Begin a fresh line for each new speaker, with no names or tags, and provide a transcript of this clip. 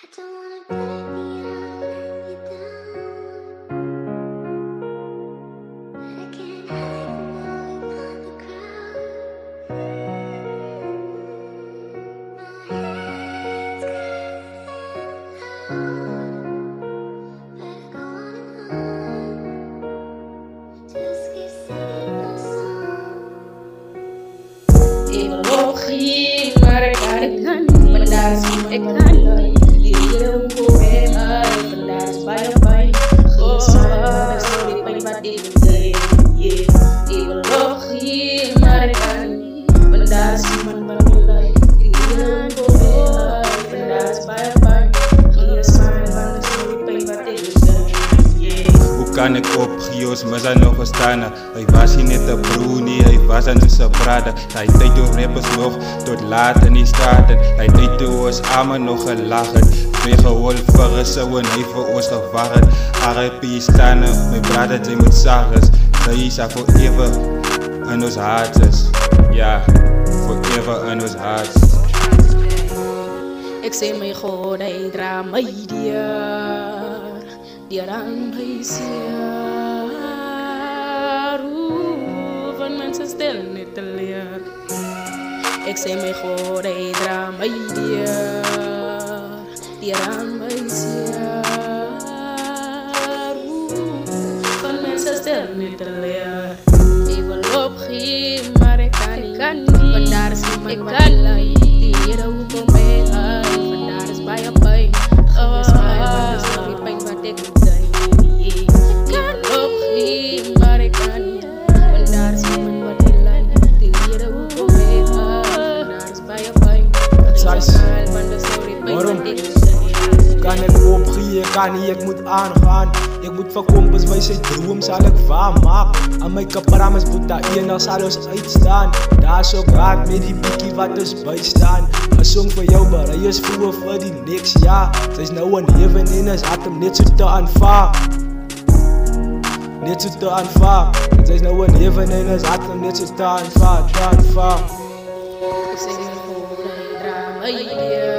I don't wanna break me out, let you down. But I can't hide now without the crowd. My head's getting loud, but I go on. Just keep singing my song.
Ik wil opgeven, maar ik kan het niet. Vandaag zie ik kan niet. Die wil komen uit, vandaag is bij je pijn. Geen sorry, pijn wat ik moet zeggen. Ik wil opgeven, maar ik kan niet. Vandaag zie man wat je lijkt. Die wil komen uit, vandaag is bij je pijn. Geen sorry, pijn wat ik moet zeggen.
Hoe kan ik op Gio's misa nog verstaan? Hij was hier net een broer, nie, hij was aan zijn brada. Hij deed door rappers nog tot laat in die straten. Hij deed door ons allemaal nog gelachen. Twee gewolveren zo en hij voor ons gewacht. R.I.P. staan, mijn brada, zij moet zagen. Zij is forever in ons harten. Ja, forever in ons harten.
Ik zei mijn god, hij draait mij die aan mij zeer. Van mensen stil niet te leer. Ik zei mijn god, hij draait mij die aan mij zeer. Van mensen stil niet te leer. Ik wil opgeven, maar ik kan niet. Vandaar is ik kan niet. Die hier hoe kom ik uit. Vandaar is bij je pijn. Is mij van de sorry pijn wat ik moet zijn. Ik wil opgeven, maar ik kan niet. Vandaar is iemand wat je lijkt. Die hier hoe kom ik uit. Vandaar is bij je pijn. Is mij van de sorry pijn wat ik moet zijn.
Kan ik opgeven, kan niet, ik moet aangaan. Ik moet van kompens bij zijn droom zal ik waarmaken. Aan mijn kaparamas moet daar eendag zal ons uitstaan. Daar is ook raad met die bikkie wat ons bijstaan. Een song voor jou, maar hij is vroeger voor die niks, ja. Zij is nou een heaven en is had hem net zo te aanvaar. Net zo te aanvaar. Zij is nou een heaven en is had hem net zo te aanvaar.
Ik zeg mijn god, hij draait mij